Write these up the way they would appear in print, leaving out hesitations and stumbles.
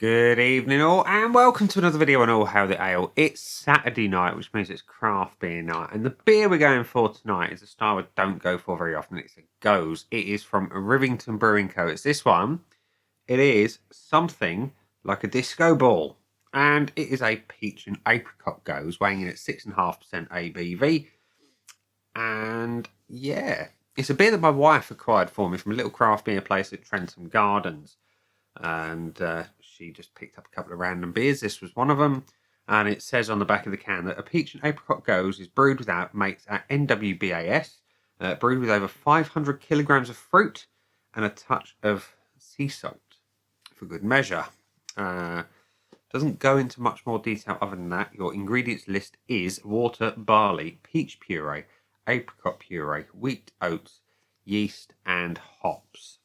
Good evening all, and welcome to another video on All Hail the Ale. It's Saturday night, which means it's craft beer night, and the beer we're going for tonight is a style I don't go for very often. It's a Gose. It is from Rivington Brewing Co. It's this one. It is something like a Discoball, and it is a peach and apricot Gose, weighing in at 6.5% ABV. And yeah, it's a beer that my wife acquired for me from a little craft beer place at Trentham Gardens. And she just picked up a couple of random beers. This was one of them, and it says on the back of the can that a peach and apricot Gose is brewed without mates at NWBAS, brewed with over 500 kilograms of fruit and a touch of sea salt for good measure. Doesn't go into much more detail other than that. Your ingredients list is water, barley, peach puree, apricot puree, wheat, oats, yeast, and hops.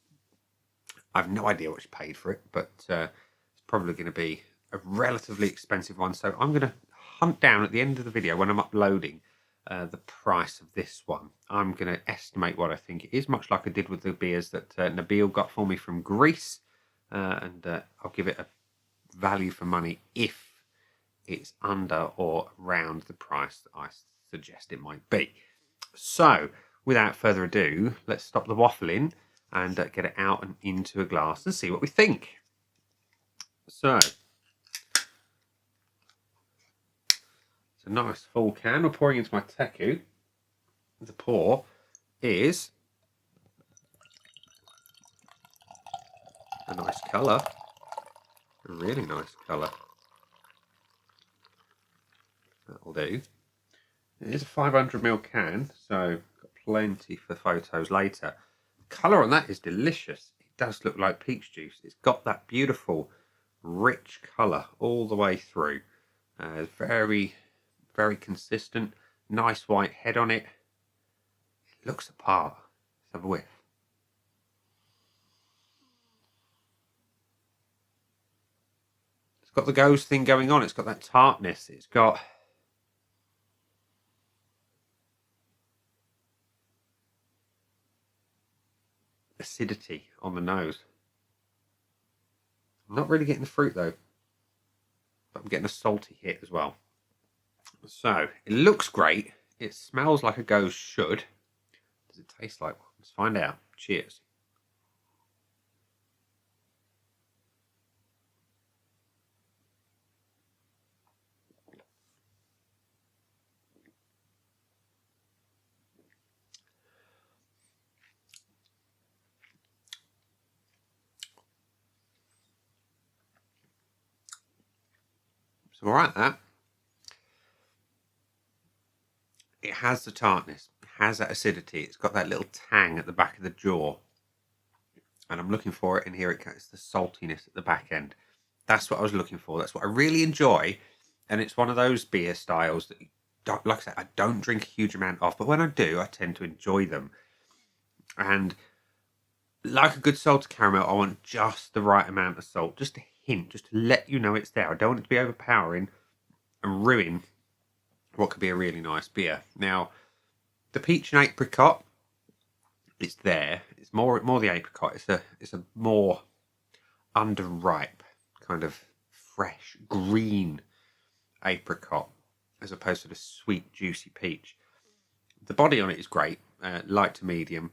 I've no idea what she paid for it, but it's probably going to be a relatively expensive one. So I'm going to hunt down at the end of the video when I'm uploading the price of this one. I'm going to estimate what I think it is, much like I did with the beers that Nabil got for me from Greece. And I'll give it a value for money if it's under or around the price that I suggest it might be. So without further ado, let's stop the waffling and get it out and into a glass and see what we think. So, it's a nice full can. We're pouring into my teku. The pour is a nice colour. A really nice colour. That'll do. It is a 500ml can, so got plenty for photos later. Colour on that is delicious. It does look like peach juice. It's got that beautiful rich colour all the way through. Very, very consistent. Nice white head on it. It looks apart. Let's have a whiff. It's got the Gose thing going on. It's got that tartness. It's got acidity on the nose. I'm not really getting the fruit though, but I'm getting a salty hit as well. So it looks great. It smells like a Gose should. Does it taste like one? Let's find out. Cheers. It's all right, that. It has the tartness. It has that acidity. It's got that little tang at the back of the jaw. And I'm looking for it, and here it goes. The saltiness at the back end. That's what I was looking for. That's what I really enjoy. And it's one of those beer styles that, like I said, I don't drink a huge amount of. But when I do, I tend to enjoy them. And like a good salted caramel, I want just the right amount of salt. Just a hint, just to let you know it's there. I don't want it to be overpowering and ruin what could be a really nice beer. Now, the peach and apricot, it's there. It's more the apricot. It's a more underripe, kind of fresh, green apricot, as opposed to the sweet, juicy peach. The body on it is great, light to medium.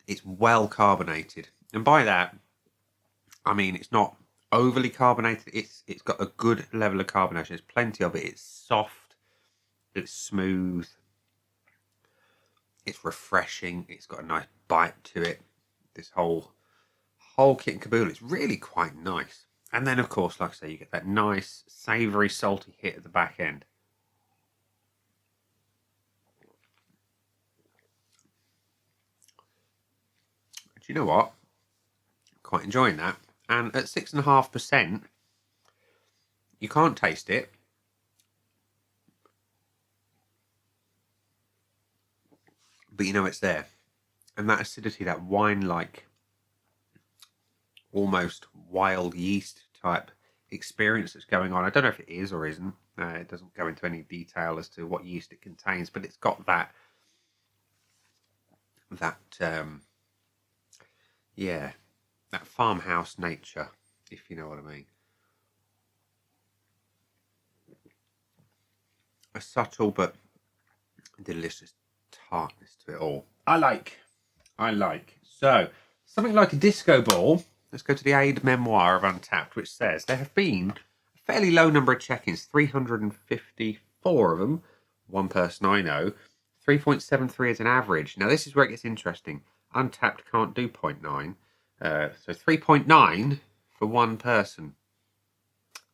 It's well carbonated, and by that I mean it's not overly carbonated. It's got a good level of carbonation. There's plenty of it. It's soft, it's smooth, it's refreshing. It's got a nice bite to it. This whole kit and caboodle. It's really quite nice. And then of course, like I say, you get that nice savoury salty hit at the back end. You know what? Quite enjoying that. And at 6.5%, you can't taste it. But you know it's there. And that acidity, that wine-like, almost wild yeast type experience that's going on. I don't know if it is or isn't. It doesn't go into any detail as to what yeast it contains, but it's got that Yeah, that farmhouse nature, if you know what I mean. A subtle but delicious tartness to it all. I like. So, something like a disco ball. Let's go to the aid memoir of Untapped, which says there have been a fairly low number of check-ins, 354 of them. One person I know. 3.73 as an average. Now, this is where it gets interesting. Untapped can't do 0.9. So 3.9 for one person.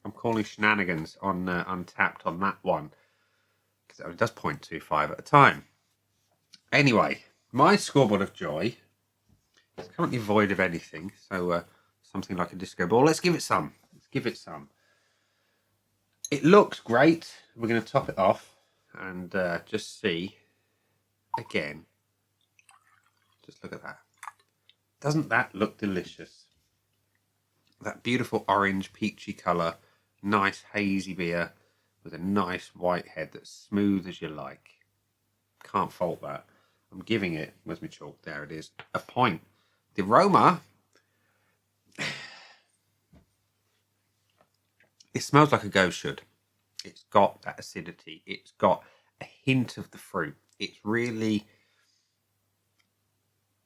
I'm calling shenanigans on Untapped on that one, because it only does 0.25 at a time. Anyway, my scoreboard of joy is currently void of anything, so something like a disco ball. Let's give it some. It looks great. We're going to top it off and just see again. Just look at that. Doesn't that look delicious? That beautiful orange peachy colour, nice hazy beer with a nice white head that's smooth as you like. Can't fault that. I'm giving it, where's my chalk? There it is, a point. The aroma, it smells like a Gose should. It's got that acidity. It's got a hint of the fruit. It's really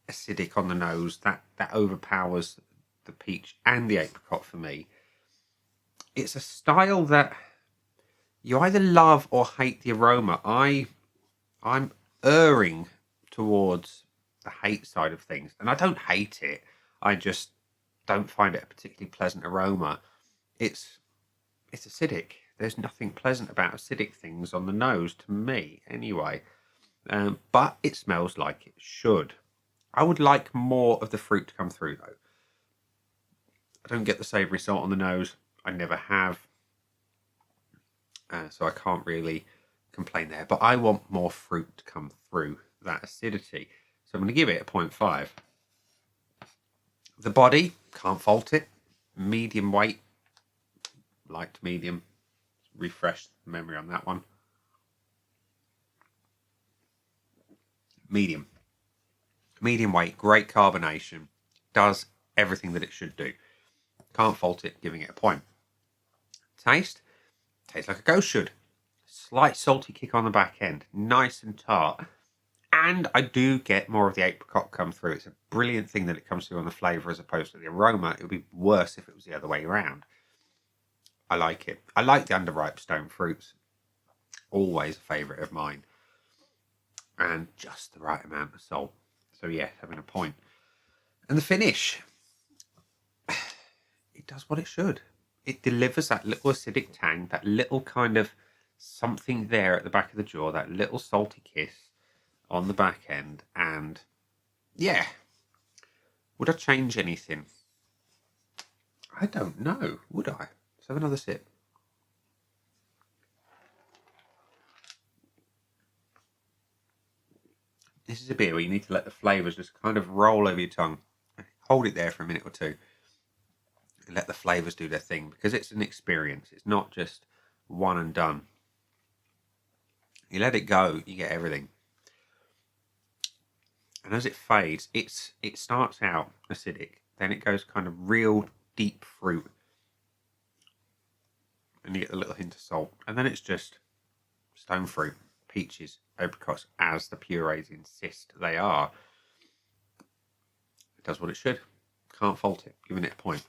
acidic on the nose. That overpowers the peach and the apricot for me. It's a style that you either love or hate the aroma. I'm erring towards the hate side of things, and I don't hate it. I just don't find it a particularly pleasant aroma. It's acidic. There's nothing pleasant about acidic things on the nose to me, anyway. But it smells like it should. I would like more of the fruit to come through, though. I don't get the savoury salt on the nose. I never have. So I can't really complain there. But I want more fruit to come through that acidity. So I'm going to give it a 0.5. The body, can't fault it. Medium weight. Liked medium. Refresh the memory on that one. Medium weight, great carbonation, does everything that it should do. Can't fault it, giving it a point. Taste, tastes like a Gose should. Slight salty kick on the back end, nice and tart. And I do get more of the apricot come through. It's a brilliant thing that it comes through on the flavour as opposed to the aroma. It would be worse if it was the other way around. I like it. I like the underripe stone fruits. Always a favourite of mine. And just the right amount of salt. So yeah, having a point. And the finish. It does what it should. It delivers that little acidic tang, that little kind of something there at the back of the jaw, that little salty kiss on the back end. And yeah, would I change anything? I don't know. Would I? Let's have another sip. This is a beer where you need to let the flavours just kind of roll over your tongue. Hold it there for a minute or two. And let the flavours do their thing, because it's an experience. It's not just one and done. You let it go, you get everything. And as it fades, it starts out acidic. Then it goes kind of real deep fruit. And you get a little hint of salt. And then it's just stone fruit, peaches, apricots, as the purees insist they are. It does what it should. Can't fault it. Giving it a point.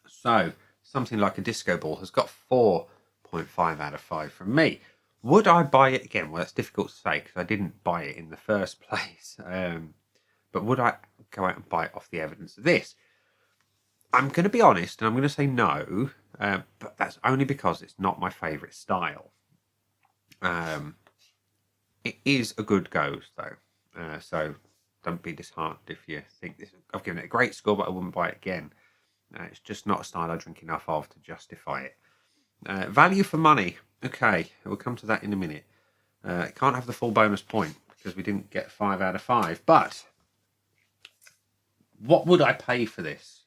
So, something like a disco ball has got 4.5 out of 5 from me. Would I buy it again? Well, that's difficult to say because I didn't buy it in the first place. But would I go out and buy it off the evidence of this? I'm going to be honest, and I'm going to say no. But that's only because it's not my favourite style. It is a good Gose, though. So don't be disheartened if you think this. I've given it a great score, but I wouldn't buy it again. It's just not a style I drink enough of to justify it. Value for money. Okay, we'll come to that in a minute. It can't have the full bonus point because we didn't get 5 out of 5. But what would I pay for this?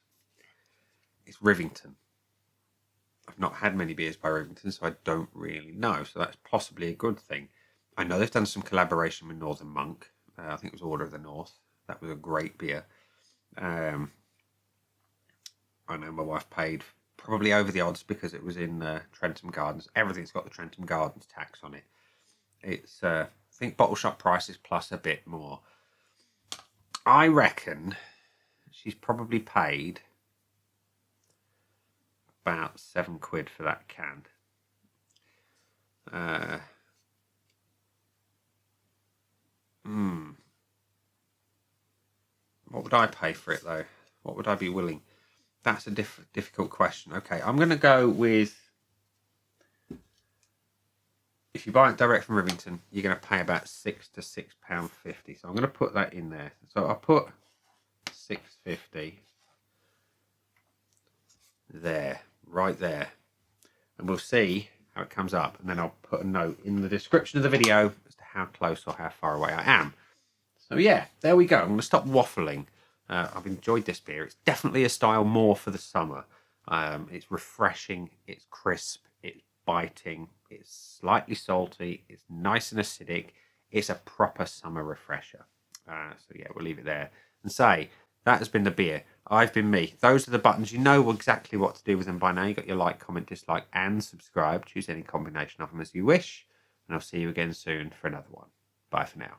It's Rivington. I've not had many beers by Rivington, so I don't really know. So that's possibly a good thing. I know they've done some collaboration with Northern Monk. I think it was Order of the North. That was a great beer. I know my wife paid probably over the odds because it was in Trentham Gardens. Everything's got the Trentham Gardens tax on it. It's I think bottle shop prices plus a bit more. I reckon she's probably paid about £7 for that can. What would I pay for it though? What would I be willing? That's a difficult question. Okay, I'm going to go with, if you buy it direct from Rivington, you're going to pay about £6 to £6.50. So I'm going to put that in there. So I'll put £6.50 there, right there. And we'll see how it comes up. And then I'll put a note in the description of the video as to how close or how far away I am. So yeah, there we go. I'm going to stop waffling. I've enjoyed this beer. It's definitely a style more for the summer. It's refreshing, it's crisp, it's biting, it's slightly salty, it's nice and acidic. It's a proper summer refresher. So yeah, we'll leave it there and say that has been the beer. I've been me. Those are the buttons. You know exactly what to do with them by now. You got your like, comment, dislike, and subscribe. Choose any combination of them as you wish. And I'll see you again soon for another one. Bye for now.